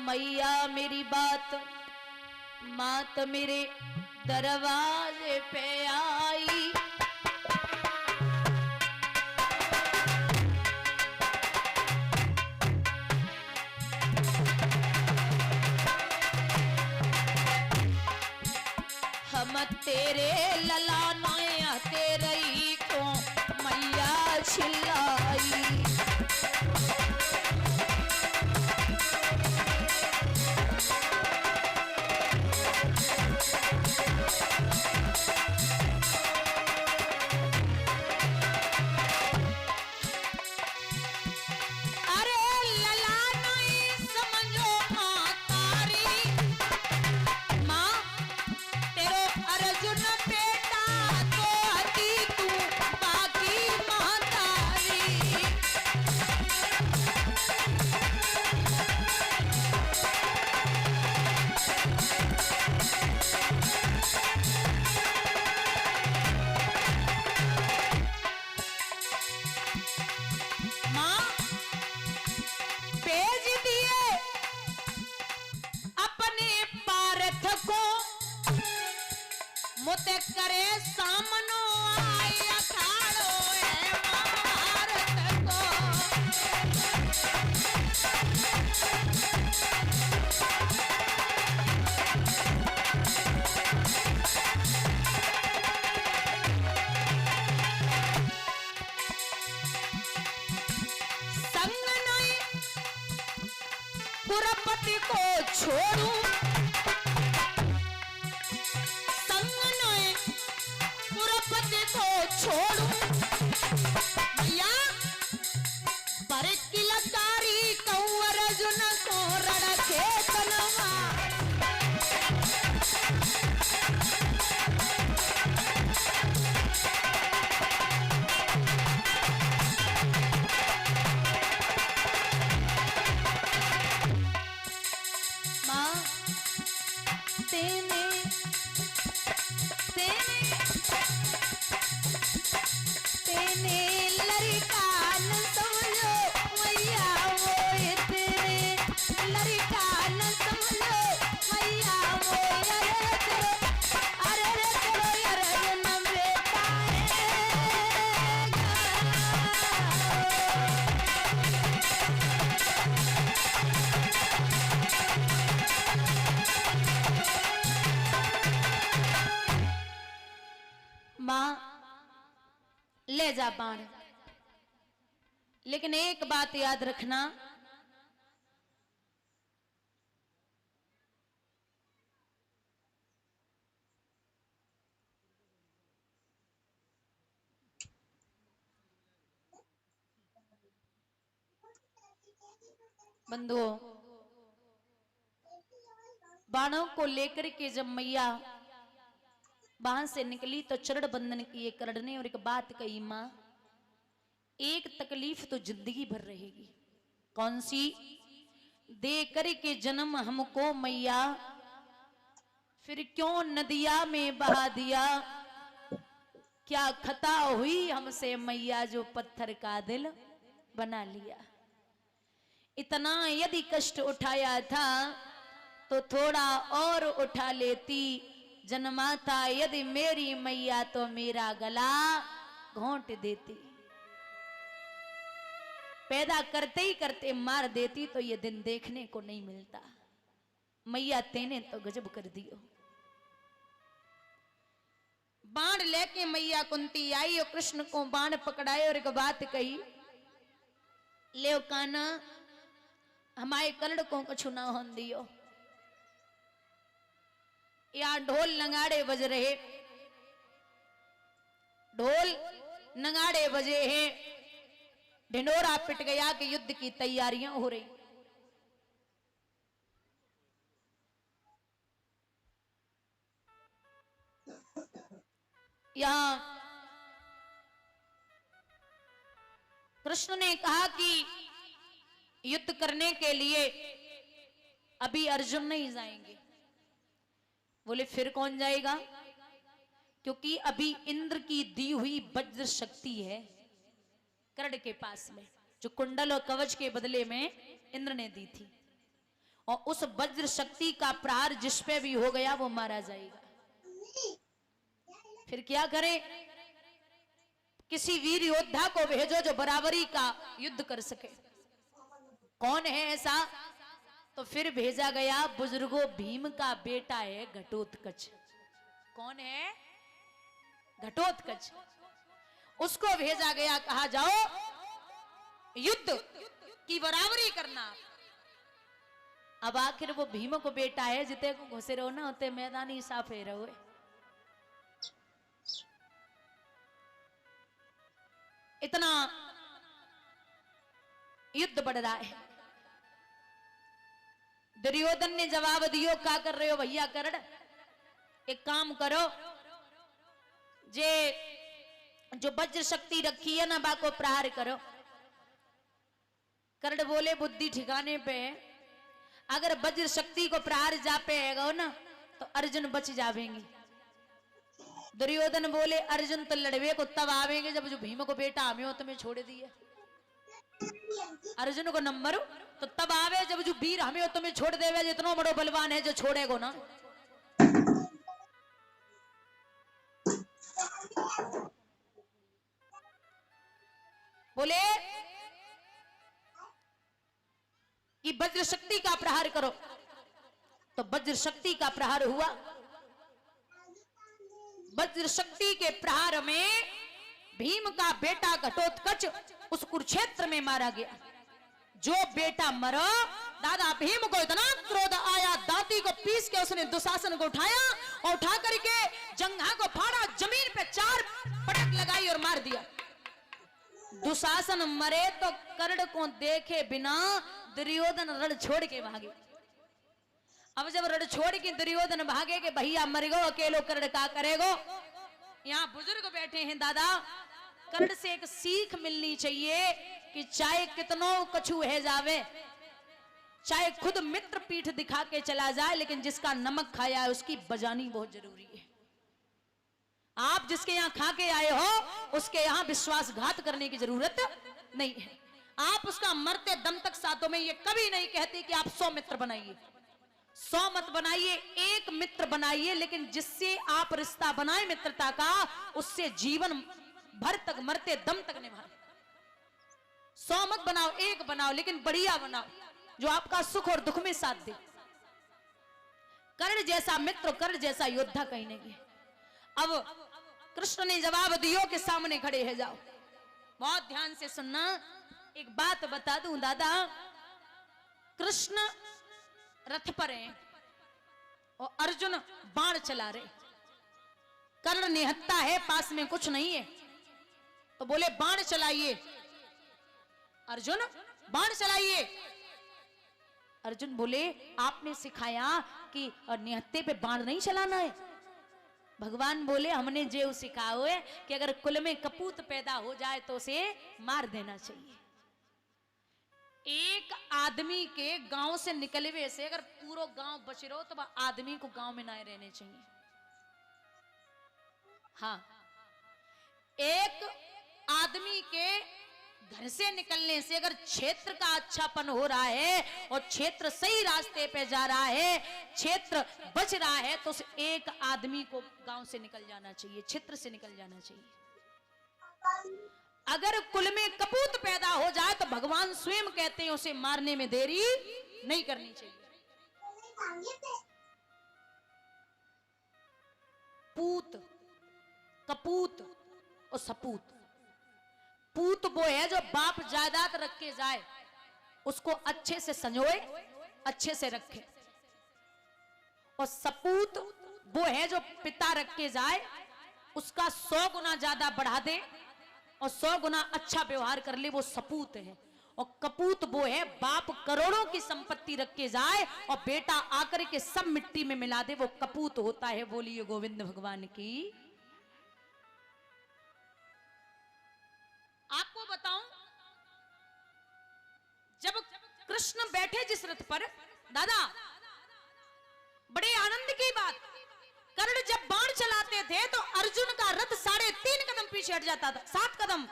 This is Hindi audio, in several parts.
मैया मेरी बात मात मेरे दरवाजे पे आई। हम तेरे ललाना तेरे ही को मैया छिलाई। मुते करे सामनो आए अखाड़ो है महाभारत को। संग नहीं पुरपति को छोड़ू छोड़ू भैया पर किलकारी कंवर अर्जुन को रड़के तनवा। माँ तेने लड़का न समझो मैया वो इतने लड़का न समझो मैया वो अरे करो अरे न बेटा माँ ले जा बाण, लेकिन एक बात याद रखना, बंधुओं बाणों को लेकर के जब मैया वहां से निकली तो चरण बंधन किए करने और एक बात कही, मां एक तकलीफ तो जिंदगी भर रहेगी। कौन सी? दे कर के जन्म हमको मैया फिर क्यों नदिया में बहा दिया। क्या खता हुई हमसे मैया जो पत्थर का दिल बना लिया। इतना यदि कष्ट उठाया था तो थोड़ा और उठा लेती। जन्माता यदि मेरी मैया तो मेरा गला घोंट देती। पैदा करते ही करते मार देती तो ये दिन देखने को नहीं मिलता। मैया तेने तो गजब कर दियो। बाण लेके मैया कुंती आई और कृष्ण को बाण पकड़ाए और एक बात कही, ले काना हमारे कलड़ को कछु ना होन दियो। यहाँ ढोल नगाड़े बज रहे, ढोल नगाड़े बजे हैं, ढिंडोरा पिट गया कि युद्ध की तैयारियां हो रही। यहां कृष्ण ने कहा कि युद्ध करने के लिए अभी अर्जुन नहीं जाएंगे। बोले फिर कौन जाएगा? क्योंकि अभी इंद्र की दी हुई वज्र शक्ति है कर्ण के पास में, जो कुंडल और कवच के बदले में इंद्र ने दी थी। और उस वज्र शक्ति का प्रहार जिस पे भी हो गया वो मारा जाएगा। फिर क्या करें? किसी वीर योद्धा को भेजो जो बराबरी का युद्ध कर सके। कौन है ऐसा? तो फिर भेजा गया बुजुर्गों भीम का बेटा है घटोत्कच। कौन है? घटोत्कच। उसको भेजा गया, कहा जाओ युद्ध की बराबरी करना। अब आखिर वो भीम को बेटा है, जिते को घुसे रहो ना होते मैदानी साफे रहो। इतना युद्ध बढ़ रहा है। दुर्योधन ने जवाब दियो, क्या कर रहे हो भैया कर्ण? एक काम करो, जे जो वज्र शक्ति रखी है ना बा को प्रहार करो। कर्ण बोले बुद्धि ठिकाने पे है, अगर वज्र शक्ति को प्रहार जा पे है ना तो अर्जुन बच जावेंगे। दुर्योधन बोले अर्जुन तो लड़वे को तब आवेंगे जब जो भीम को बेटा हमें हो तुम्हें छोड़ दिए। अर्जुन को नंबर तो तब आवे जब जो वीर हमें हो तुम्हें छोड़ देवे, जितना बड़ो बलवान है जो छोड़ेगो ना। बोले कि वज्र शक्ति का प्रहार करो, तो वज्र शक्ति का प्रहार हुआ। वज्र शक्ति के प्रहार में भीम का बेटा घटोत्कच उस कुरुक्षेत्र में मारा गया। जो बेटा मरो, दादा भीम को इतना क्रोध आया, दाती को पीस के उसने दुशासन को उठाया और उठा करके जंघा को फाड़ा, जमीन पे 4 पटक लगाई और मार दिया। दुशासन मरे तो कर्ण को देखे बिना दुर्योधन रण छोड़ के भागे। अब जब रण छोड़ के दुर्योधन भागे कि भैया मर गो, अकेलो कर्ण का करेगो। यहाँ बुजुर्ग बैठे हैं दादा, कर्ण से एक सीख मिलनी चाहिए कि चाहे कितनों कछु है जावे, चाहे खुद मित्र पीठ दिखा के चला जाए, लेकिन जिसका नमक खाया है उसकी बजानी बहुत जरूरी है। आप जिसके यहाँ खा के आए हो उसके यहाँ विश्वासघात करने की जरूरत नहीं है। आप उसका मरते दम तक साथों में, ये कभी नहीं कहती कि आप 100 मित्र बनाइए, 100 मत बनाइए, एक मित्र बनाइए, लेकिन जिससे आप रिश्ता बनाए मित्रता का, उससे जीवन भर तक मरते दम तक निभाए। 100 मत बनाओ, एक बनाओ, लेकिन बढ़िया बनाओ जो आपका सुख और दुख में साथ दे। कर्ण जैसा मित्र, कर्ण जैसा योद्धा कहीं नहीं है। अब कृष्ण ने जवाब दियो के सामने खड़े है, जाओ बहुत ध्यान से सुनना। एक बात बता दूं दादा, कृष्ण रथ पर हैं और अर्जुन बाण चला रहे। कर्ण निहत्ता है, पास में कुछ नहीं है, तो बोले बाण चलाइए। अर्जुन बाण चलाइए। अर्जुन बोले आपने सिखाया कि निहत्ते पे बाण नहीं चलाना है। भगवान बोले हमने जो सिखाओ है कि अगर कुल में कपूत पैदा हो जाए तो उसे मार देना चाहिए। एक आदमी के गांव से निकलवे से अगर पूरा गांव बच रहो तो आदमी को गांव में ना रहने चाहिए। हाँ, एक आदमी के घर से निकलने से अगर क्षेत्र का अच्छापन हो रहा है और क्षेत्र सही रास्ते पे जा रहा है, क्षेत्र बच रहा है, तो उस एक आदमी को गांव से निकल जाना चाहिए, क्षेत्र से निकल जाना चाहिए। अगर कुल में कपूत पैदा हो जाए तो भगवान स्वयं कहते हैं उसे मारने में देरी नहीं करनी चाहिए। पूत, कपूत और सपूत। पूत वो है जो बाप जायदाद रख के जाए, उसको अच्छे से संजोए, अच्छे से रखे। और सपूत वो है जो पिता रख के जाए, उसका 100 गुना ज्यादा बढ़ा दे और 100 गुना अच्छा व्यवहार कर ले, वो सपूत है। और कपूत वो है बाप करोड़ों की संपत्ति रख के जाए और बेटा आकर के सब मिट्टी में मिला दे, वो कपूत होता है। बोलिए गोविंद भगवान की। आपको बताऊं, जब कृष्ण बैठे जिस रथ पर, दादा बड़े आनंद की बात, कर्ण जब बाण चलाते थे तो अर्जुन का रथ 3.5 कदम पीछे हट जाता था। 7 कदम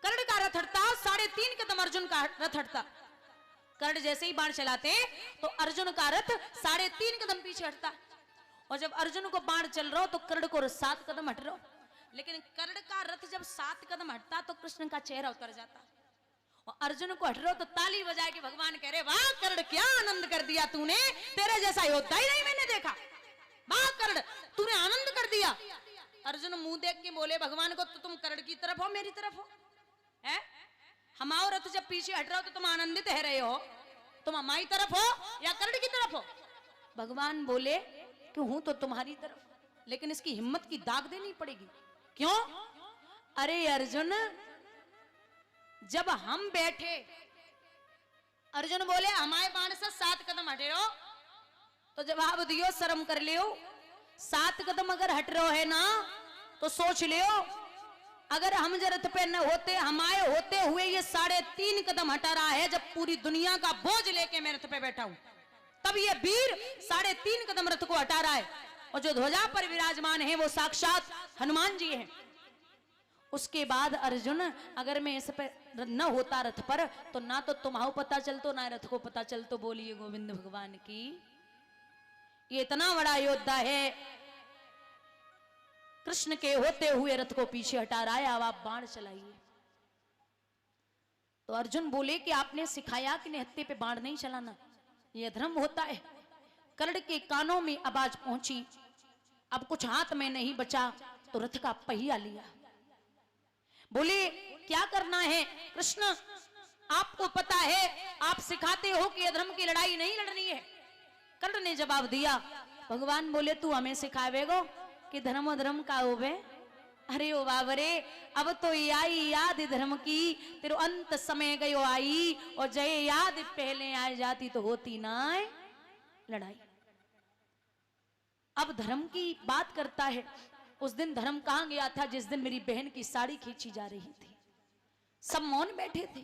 कर्ण का रथ हटता, 3.5 कदम अर्जुन का रथ हटता। कर्ण जैसे ही बाण चलाते तो अर्जुन का रथ 3.5 कदम पीछे हटता, और जब अर्जुन को बाण चल रहा हो तो कर्ण को 7 कदम हट रहा हो। लेकिन कर्ण का रथ जब 7 कदम हटता तो कृष्ण का चेहरा उतर जाता, और अर्जुन को हट रहा हो तो ताली बजा के भगवान कह रहे, वाह कर्ण क्या आनंद कर दिया तूने, तेरे जैसा योद्धा ही नहीं मैंने देखा, वाह कर्ण तूने आनंद कर दिया। अर्जुन मुंह देख के बोले भगवान को, तो तुम कर्ण की तरफ हो मेरी तरफ हो, है हमारा रथ जब पीछे हट रहा हो तो तुम आनंदित है रहे हो, तुम हमारी तरफ हो या कर्ण की तरफ हो? भगवान बोले कि हूं तो तुम्हारी तरफ, लेकिन इसकी हिम्मत की दाग देनी पड़ेगी। क्यों? अरे अर्जुन जब हम बैठे, अर्जुन बोले हमारे बाण से 7 कदम हटे रहो, तो जवाब दियो शर्म कर लियो, 7 कदम अगर हट रहो है ना तो सोच लियो, अगर हम रथ पे न होते, हमारे होते हुए ये 3.5 कदम हटा रहा है, जब पूरी दुनिया का बोझ लेके मैं रथ पे बैठा हूं, तब ये वीर 3.5 कदम रथ को हटा रहा है, और जो ध्वजा पर विराजमान है वो साक्षात हनुमान जी हैं। उसके बाद अर्जुन अगर मैं इस पे न होता रथ पर, तो ना तो तुम्हारा पता चलतो ना रथ को पता चलतो। बोलिए गोविंद भगवान की। ये इतना बड़ा योद्धा है, कृष्ण के होते हुए रथ को पीछे हटा रहा है, अब आप बाण चलाइए। तो अर्जुन बोले कि आपने सिखाया कि निहत्थे पे बाण नहीं चलाना, ये अधर्म होता है। कर्ण के कानों में आवाज पहुंची, अब कुछ हाथ में नहीं बचा तो रथ का पहिया लिया। बोले क्या करना है कृष्ण, आपको पता है, आप सिखाते हो कि अधर्म की लड़ाई नहीं लड़नी है। कर्ण ने जवाब दिया, भगवान बोले तू हमें सिखावेगो कि धर्म अधर्म का होवे? अरे ओ बाबरे, अब तो आई याद धर्म की, तेरो अंत समय गयो आई, और जय याद पहले आ जाती तो होती ना लड़ाई। अब धर्म की बात करता है, उस दिन धर्म कहां गया था जिस दिन मेरी बहन की साड़ी खींची जा रही थी, सब मौन बैठे थे।